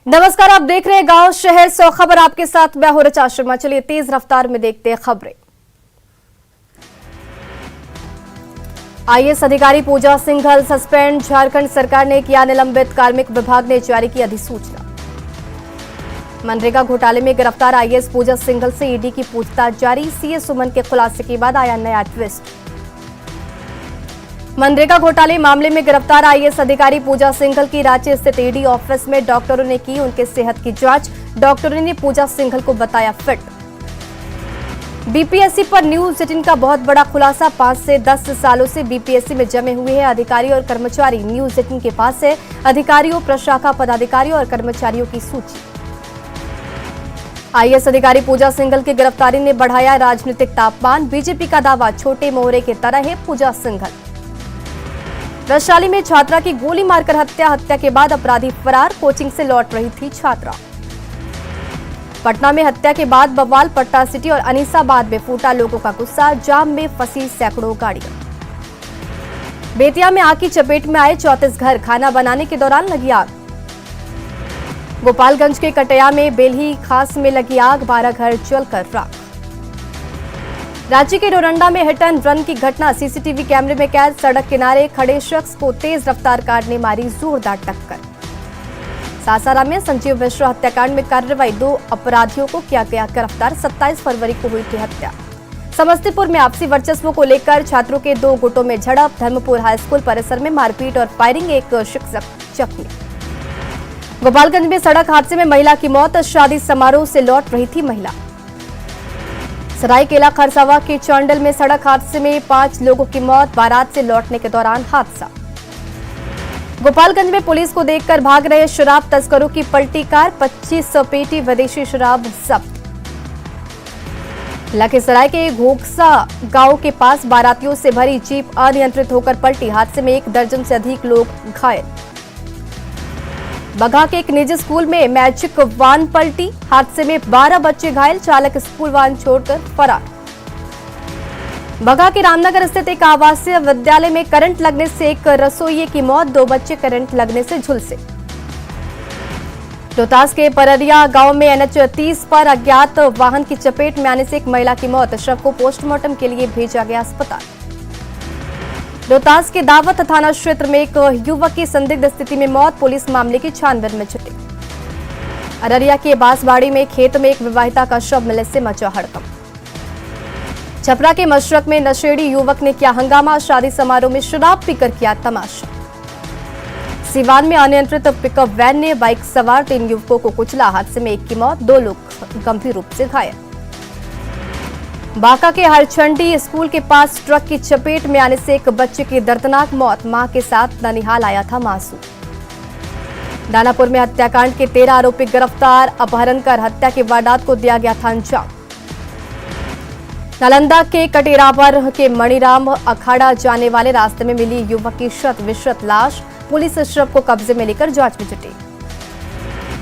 नमस्कार, आप देख रहे हैं गांव शहर 100 खबर। आपके साथ मैं हूं रचा शर्मा। चलिए तेज रफ्तार में देखते हैं खबरें। आईएएस अधिकारी पूजा सिंघल सस्पेंड, झारखंड सरकार ने किया निलंबित, कार्मिक विभाग ने जारी की अधिसूचना। मनरेगा घोटाले में गिरफ्तार आईएएस पूजा सिंघल से ईडी की पूछताछ जारी, सीए सुमन के खुलासे के बाद आया नया ट्विस्ट। मनरेगा घोटाले मामले में गिरफ्तार आईएएस अधिकारी पूजा सिंघल की रांची स्थित ईडी ऑफिस में डॉक्टरों ने की उनके सेहत की जांच। डॉक्टरों ने पूजा सिंघल को बताया फिट। बीपीएससी पर न्यूज 18 का बहुत बड़ा खुलासा, 5 से 10 सालों से बीपीएससी में जमे हुए हैं अधिकारी और कर्मचारी। न्यूज 18 के पास है अधिकारियों, प्रशाखा पदाधिकारियों और कर्मचारियों की सूची। आईएएस अधिकारी पूजा सिंघल की गिरफ्तारी ने बढ़ाया राजनीतिक तापमान, बीजेपी का दावा छोटे मोहरे की तरह है पूजा सिंघल। वैशाली में छात्रा की गोली मारकर हत्या के बाद अपराधी फरार, कोचिंग से लौट रही थी छात्रा। पटना में हत्या के बाद बवाल, पटना सिटी और अनीसाबाद में फूटा लोगों का गुस्सा, जाम में फंसी सैकड़ों गाड़ियां। बेतिया में आग की चपेट में आए 34 घर, खाना बनाने के दौरान लगी आग। गोपालगंज के कटया में बेल्ही खास में लगी आग, 12 घर जलकर राख। रांची के डोरंडा में हिट एंड रन की घटना, सीसीटीवी कैमरे में कैद, सड़क किनारे खड़े शख्स को तेज रफ्तार कार ने मारी जोरदार टक्कर। सासाराम में संजीव मिश्रा हत्याकांड में कार्रवाई, 2 अपराधियों को किया गया गिरफ्तार, 27 फरवरी को हुई थी हत्या। समस्तीपुर में आपसी वर्चस्व को लेकर छात्रों के 2 गुटों में झड़प, धर्मपुर हाईस्कूल परिसर में मारपीट और फायरिंग, एक शिक्षक जख्मी। गोपालगंज में सड़क हादसे में महिला की मौत, शादी समारोह से लौट रही थी महिला। सरायकेला खरसावा के चौंडल में सड़क हादसे में 5 लोगों की मौत, बारात से लौटने के दौरान हादसा। गोपालगंज में पुलिस को देखकर भाग रहे शराब तस्करों की पलटी कार, 2500 पेटी विदेशी शराब जब्त। लखीसराय के घोकसा गांव के पास बारातियों से भरी जीप अनियंत्रित होकर पलटी, हादसे में 1 दर्जन से अधिक लोग घायल। बगहा के एक निजी स्कूल में मैजिक वान पलटी, हादसे में 12 बच्चे घायल, चालक स्कूल वान छोड़कर फरार। बगहा के रामनगर स्थित एक आवासीय विद्यालय में करंट लगने से एक रसोइये की मौत, 2 बच्चे करंट लगने से झुलसे। रोहतास के पररिया गांव में NH 30 पर अज्ञात वाहन की चपेट में आने से एक महिला की मौत, शव को पोस्टमार्टम के लिए भेजा गया अस्पताल। रोहतास के दावत थाना क्षेत्र में एक युवक की संदिग्ध स्थिति में मौत, पुलिस मामले की छानबीन में जुटी। अररिया के बांसबाड़ी में खेत में एक विवाहिता का शव मिलने से मचा हड़कंप। छपरा के मशरक में नशेड़ी युवक ने किया हंगामा, शादी समारोह में शराब पीकर किया तमाशा। सीवान में अनियंत्रित पिकअप वैन ने बाइक सवार 3 युवकों को कुचला, हादसे में 1 की मौत, 2 लोग गंभीर रूप से घायल। बांका के हरचंडी स्कूल के पास ट्रक की चपेट में आने से एक बच्चे की दर्दनाक मौत, मां के साथ ननिहाल आया था मासूम। दानापुर में हत्याकांड के 13 आरोपी गिरफ्तार, अपहरण कर हत्या की वारदात को दिया गया था अंजाम। नालंदा के कटेरावर के मणिराम अखाड़ा जाने वाले रास्ते में मिली युवक की शत विशत लाश, पुलिस शव को कब्जे में लेकर जांच में जुटी।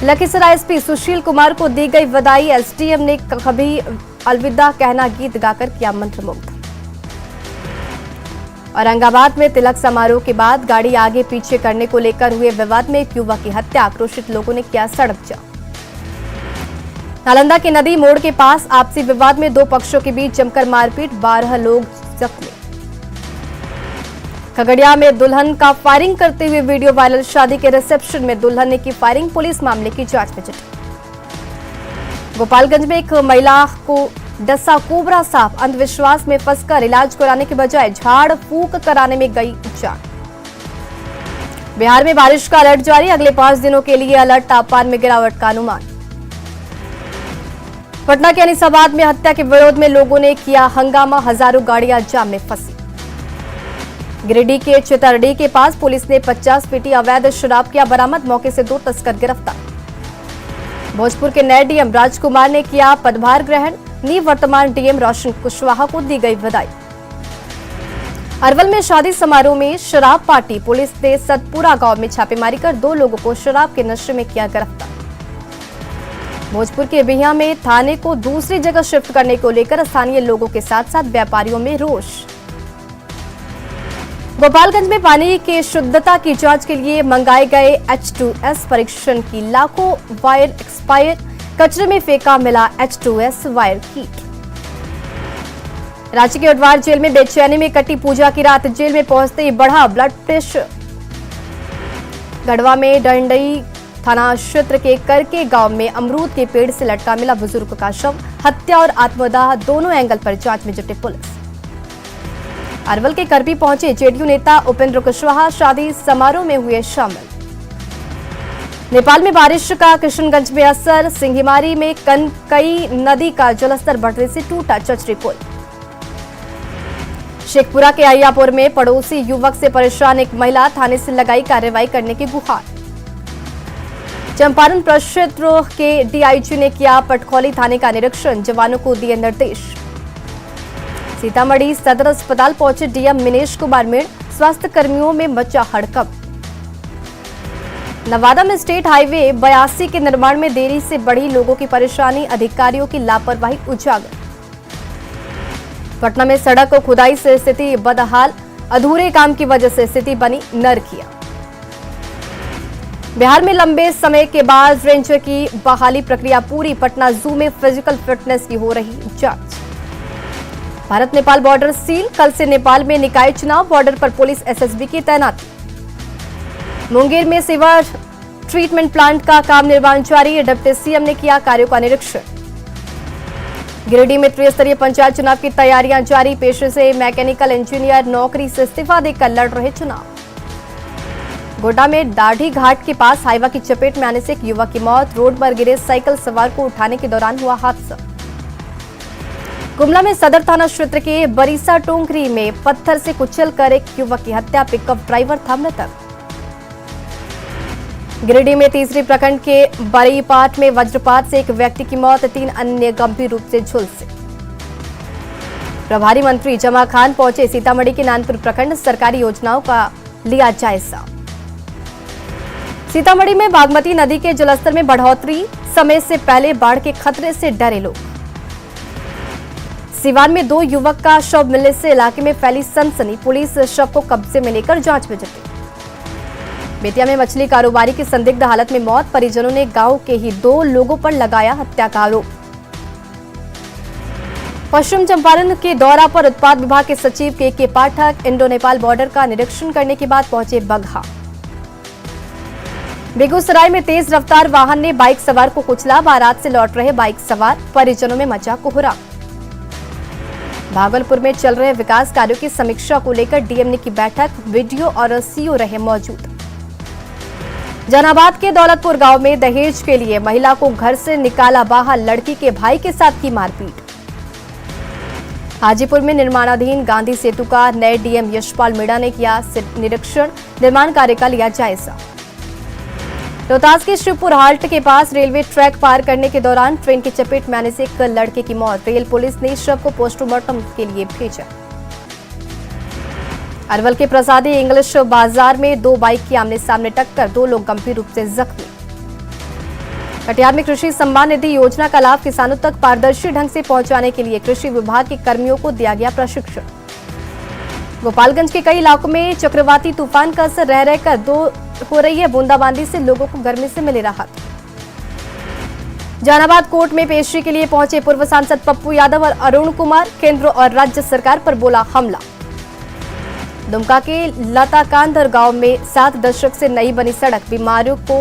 लखीसराय एसपी सुशील कुमार को दी गई बधाई, एसडीएम ने कभी अलविदा कहना गीत गाकर किया मंत्रमुग्ध। औरंगाबाद में तिलक समारोह के बाद गाड़ी आगे पीछे करने को लेकर हुए विवाद में एक युवक की हत्या, आक्रोशित लोगों ने किया सड़क जाम। नालंदा के नदी मोड़ के पास आपसी विवाद में 2 पक्षों के बीच जमकर मारपीट, 12 लोग जख्मी। खगड़िया में दुल्हन का फायरिंग करते हुए वीडियो वायरल, शादी के रिसेप्शन में दुल्हन ने की फायरिंग, पुलिस मामले की जांच में जुटी। गोपालगंज में एक महिला को डसा कोबरा सांप, अंधविश्वास में फंसकर इलाज कराने के बजाय झाड़ फूंक कराने में गई जान। बिहार में बारिश का अलर्ट जारी, अगले 5 दिनों के लिए अलर्ट, तापमान में गिरावट का अनुमान। पटना के अनीसाबाद में हत्या के विरोध में लोगों ने किया हंगामा, हजारों गाड़ियां जाम में फंसी। गिरिडीह के चितरडी के पास पुलिस ने 50 पेटी अवैध शराब किया बरामद, मौके से 2 तस्कर गिरफ्तार। भोजपुर के नए डीएम राजकुमार ने किया पदभार ग्रहण, निवर्तमान डीएम रोशन कुशवाहा को दी गई बधाई। अरवल में शादी समारोह में शराब पार्टी, पुलिस ने सतपुरा गांव में छापेमारी कर 2 लोगों को शराब के नशे में किया गिरफ्तार। भोजपुर के बिहिया में थाने को दूसरी जगह शिफ्ट करने को लेकर स्थानीय लोगों के साथ साथ व्यापारियों में रोष। गोपालगंज में पानी की शुद्धता की जांच के लिए मंगाए गए H2S परीक्षण की लाखों वायर एक्सपायर, कचरे में फेंका मिला H2S वायर कीट। रांची के उडवार जेल में बेचैनी में कटी पूजा की रात, जेल में पहुंचते ही बढ़ा ब्लड प्रेशर। गढ़वा में डंडई थाना क्षेत्र के करके गांव में अमरूद के पेड़ से लटका मिला बुजुर्ग का शव, हत्या और आत्मदाह दोनों एंगल पर जांच में जुटी पुलिस। अरवल के करबी पहुंचे जेडीयू नेता उपेंद्र कुशवाहा, शादी समारोह में हुए शामिल। नेपाल में बारिश का किशनगंज में असर, सिंघीमारी में कनकई नदी का जलस्तर बढ़ने से टूटा चचरी पुल। शेखपुरा के अय्यापुर में पड़ोसी युवक से परेशान एक महिला, थाने से लगाई कार्रवाई करने की गुहार। चंपारण प्रक्षेत्र के डीआईजी ने किया पटखौली थाने का निरीक्षण, जवानों को दिए निर्देश। सीतामढ़ी सदर अस्पताल पहुंचे डीएम मिनेश कुमार मीण, स्वास्थ्य कर्मियों में मचा हड़कंप। नवादा में स्टेट हाईवे 82 के निर्माण में देरी से बढ़ी लोगों की परेशानी, अधिकारियों की लापरवाही उजागर। पटना में सड़क और खुदाई से स्थिति बदहाल, अधूरे काम की वजह से स्थिति बनी नरकिया। बिहार में लंबे समय के बाद रेंजर की बहाली प्रक्रिया पूरी, पटना जू में फिजिकल फिटनेस की हो रही जांच। भारत नेपाल बॉर्डर सील, कल से नेपाल में निकाय चुनाव, बॉर्डर पर पुलिस एसएसबी की तैनाती। मुंगेर में सीवर ट्रीटमेंट प्लांट का काम निर्माण जारी, डिप्टी सीएम ने किया कार्यों का निरीक्षण। गिरिडीह में त्रिस्तरीय पंचायत चुनाव की तैयारियां जारी, पेशे से मैकेनिकल इंजीनियर, नौकरी से इस्तीफा देकर लड़ रहे चुनाव। गोड्डा में दाढ़ी घाट के पास हाईवा की चपेट में आने से एक युवक की मौत, रोड पर गिरे साइकिल सवार को उठाने के दौरान हुआ हादसा। गुमला में सदर थाना क्षेत्र के बरीसा टोंकरी में पत्थर से कुचलकर एक युवक की हत्या, पिकअप ड्राइवर था मृतक। गिरिडीह में तीसरी प्रखंड के बरीपाट में वज्रपात से एक व्यक्ति की मौत, 3 अन्य गंभीर रूप से झुलसे। प्रभारी मंत्री जमा खान पहुंचे सीतामढ़ी के नानपुर प्रखंड, सरकारी योजनाओं का लिया जायजा। सीतामढ़ी में बागमती नदी के जलस्तर में बढ़ोतरी, समय से पहले बाढ़ के खतरे से डरे लोग। सिवान में 2 युवक का शव मिलने से इलाके में फैली सनसनी, पुलिस शव को कब्जे में लेकर जांच में जुटी। बेतिया में मछली कारोबारी की संदिग्ध हालत में मौत, परिजनों ने गांव के ही 2 लोगों पर लगाया हत्या का आरोप। पश्चिम चंपारण के दौरा पर उत्पाद विभाग के सचिव के पाठक इंडो नेपाल बॉर्डर का निरीक्षण करने के बाद पहुंचे बगहा। बेगूसराय में तेज रफ्तार वाहन ने बाइक सवार को कुचला, बारात से लौट रहे बाइक सवार, परिजनों में मचा कोहरा। भागलपुर में चल रहे विकास कार्यों की समीक्षा को लेकर डीएम ने की बैठक, वीडियो और सीओ रहे मौजूद। जहानाबाद के दौलतपुर गांव में दहेज के लिए महिला को घर से निकाला बाहर, लड़की के भाई के साथ की मारपीट। हाजीपुर में निर्माणाधीन गांधी सेतु का नए डीएम यशपाल मीणा ने किया निरीक्षण, निर्माण कार्य का लिया जायजा। रोहतास के शिवपुर हाल्ट के पास रेलवे ट्रैक पार करने के दौरान ट्रेन की चपेट में आने से एक लड़के की मौत, रेल पुलिस ने शव को पोस्टमार्टम के लिए भेजा। अरवल के प्रसादी इंग्लिश बाजार में 2 बाइक की आमने सामने टक्कर, 2 लोग गंभीर रूप से जख्मी। कटिहार में कृषि सम्मान निधि योजना का लाभ किसानों तक पारदर्शी ढंग से पहुंचाने के लिए कृषि विभाग के कर्मियों को दिया गया प्रशिक्षण। गोपालगंज के कई इलाकों में चक्रवाती तूफान का असर, रह रहकर हो रही है बूंदाबांदी से लोगों को गर्मी से मिली राहत। जहानाबाद कोर्ट में पेशी के लिए पहुंचे पूर्व सांसद पप्पू यादव और अरुण कुमार, केंद्र और राज्य सरकार पर बोला हमला। दुमका के लताकांदर गांव में 7 दशक से नई बनी सड़क, बीमारियों को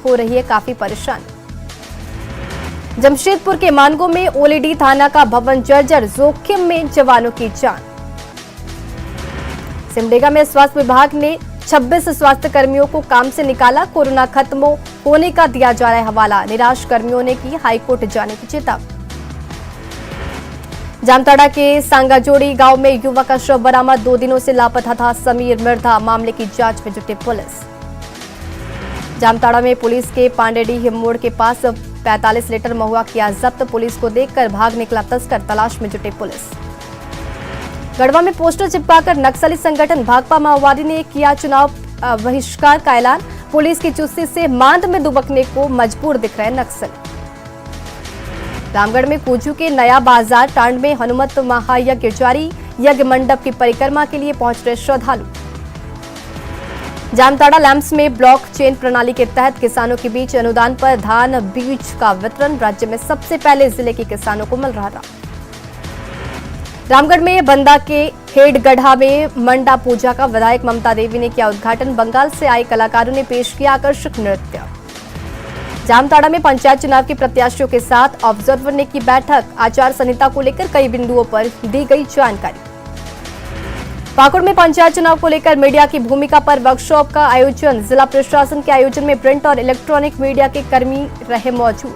हो रही है काफी परेशानी। जमशेदपुर के मानगो में ओलीडी थाना का भवन जर्जर, जोखिम में जवानों की जान। सिमडेगा में स्वास्थ्य विभाग ने 26 स्वास्थ्य कर्मियों को काम से निकाला, कोरोना खत्म होने का दिया जा रहा है हवाला, निराश कर्मियों ने की हाईकोर्ट जाने की चेतावनी। जामताड़ा के सांगाजोड़ी गांव में युवक का शव बरामद, 2 दिनों से लापता था समीर मिर्धा, मामले की जांच में जुटी पुलिस। जामताड़ा में पुलिस के पांडेडीह मोड़ के पास 45 लीटर महुआ किया जब्त, पुलिस को देखकर भाग निकला तस्कर, तलाश में जुटी पुलिस। गढ़वा में पोस्टर चिपकाकर नक्सली संगठन भाकपा माओवादी ने किया चुनाव बहिष्कार का ऐलान, पुलिस की चुस्ती से मांद में दुबकने को मजबूर दिख रहे नक्सली। रामगढ़ में कूजू के नया बाजार टांड में हनुमत महायज्ञ जारी, यज्ञ मंडप की परिक्रमा के लिए पहुंच रहे श्रद्धालु। जामताड़ा लैंप्स में ब्लॉकचेन प्रणाली के तहत किसानों के बीच अनुदान पर धान बीज का वितरण राज्य में सबसे पहले जिले के किसानों को मिल रहा था। रामगढ़ में बंदा के हेडगढ़ा में मंडा पूजा का विधायक ममता देवी ने किया उद्घाटन। बंगाल से आए कलाकारों ने पेश किया आकर्षक नृत्य। जामताड़ा में पंचायत चुनाव के प्रत्याशियों के साथ ऑब्जर्वर ने की बैठक। आचार संहिता को लेकर कई बिंदुओं पर दी गई जानकारी। पाकुड़ में पंचायत चुनाव को लेकर मीडिया की भूमिका पर वर्कशॉप का आयोजन। जिला प्रशासन के आयोजन में प्रिंट और इलेक्ट्रॉनिक मीडिया के कर्मी रहे मौजूद।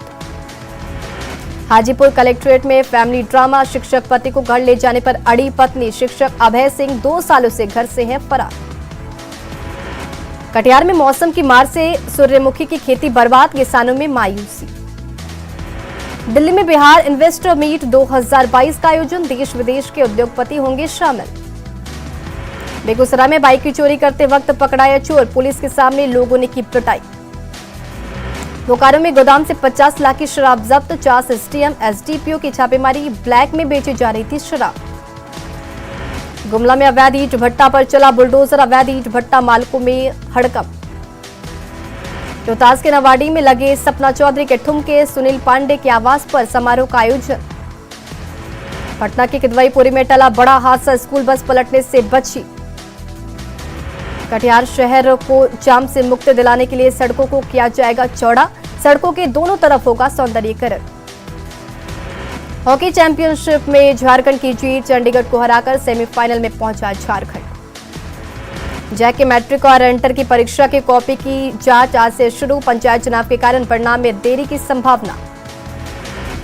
हाजीपुर कलेक्ट्रेट में फैमिली ड्रामा। शिक्षक पति को घर ले जाने पर अड़ी पत्नी। शिक्षक अभय सिंह 2 सालों से घर से है फरार। कटिहार में मौसम की मार से सूर्यमुखी की खेती बर्बाद, किसानों में मायूसी। दिल्ली में बिहार इन्वेस्टर मीट 2022 का आयोजन। देश विदेश के उद्योगपति होंगे शामिल। बेगूसराय में बाइक की चोरी करते वक्त पकड़ाया चोर। पुलिस के सामने लोगों ने की पिटाई। बोकारो में गोदाम से 50 लाख की शराब जब्त। 4 एसडीएम एसडीपीओ की छापेमारी। ब्लैक में बेची जा रही थी शराब। गुमला में अवैध ईंट भट्टा पर चला बुलडोजर। अवैध ईंट भट्टा मालिकों में हड़कंप। रोहतास के नवाड़ी में लगे सपना चौधरी के ठुमके। सुनील पांडे के आवास पर समारोह का आयोजन। पटना के किदवईपुरी में टला बड़ा हादसा। स्कूल बस पलटने से बची। कटिहार शहर को जाम से मुक्ति दिलाने के लिए सड़कों को किया जाएगा चौड़ा। सड़कों के दोनों तरफ होगा सौंदर्यीकरण। हॉकी चैंपियनशिप में झारखंड की जीत। चंडीगढ़ को हराकर सेमीफाइनल में पहुंचा झारखंड। जैक के मैट्रिक और इंटर की परीक्षा की कॉपी की जांच आज से शुरू। पंचायत चुनाव के कारण परिणाम में देरी की संभावना।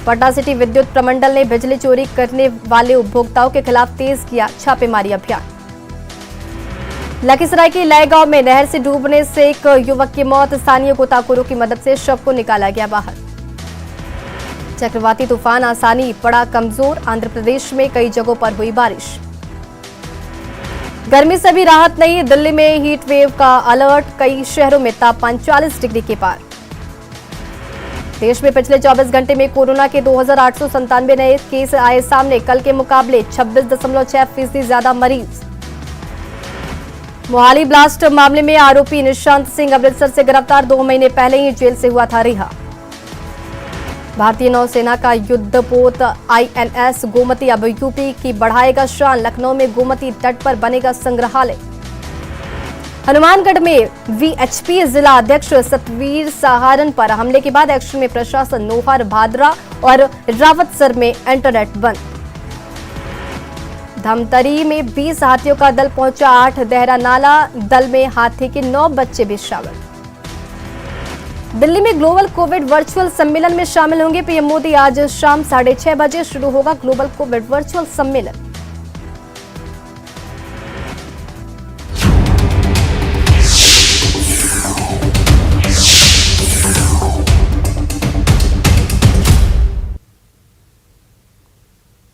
पटना सिटी विद्युत प्रमंडल ने बिजली चोरी करने वाले उपभोक्ताओं के खिलाफ तेज किया छापेमारी अभियान। लखीसराय के लय गांव में नहर से डूबने से एक युवक की मौत। स्थानीय गोताखोरों की मदद से शव को निकाला गया बाहर। चक्रवाती तूफान आसानी पड़ा कमजोर। आंध्र प्रदेश में कई जगहों पर हुई बारिश। गर्मी से भी राहत नहीं। दिल्ली में हीट वेव का अलर्ट। कई शहरों में तापमान 40 डिग्री के पार। देश में पिछले 24 घंटे में कोरोना के 2897 नए केस आए सामने। कल के मुकाबले 26.6% ज्यादा मरीज। मोहाली ब्लास्ट मामले में आरोपी निशांत सिंह अमृतसर से गिरफ्तार। 2 महीने पहले ही जेल से हुआ था रिहा। भारतीय नौसेना का युद्धपोत INS गोमती अब यूपी की बढ़ाएगा शान। लखनऊ में गोमती तट पर बनेगा संग्रहालय। हनुमानगढ़ में VHP जिला अध्यक्ष सतवीर सहारन पर हमले के बाद एक्शन में प्रशासन। नोहर, भादरा और रावतसर में इंटरनेट बंद। धमतरी में 20 हाथियों का दल पहुंचा। 8 देहरा नाला दल में हाथी के 9 बच्चे भी शामिल। दिल्ली में ग्लोबल कोविड वर्चुअल सम्मेलन में शामिल होंगे पीएम मोदी। आज शाम 6:30 बजे शुरू होगा ग्लोबल कोविड वर्चुअल सम्मेलन।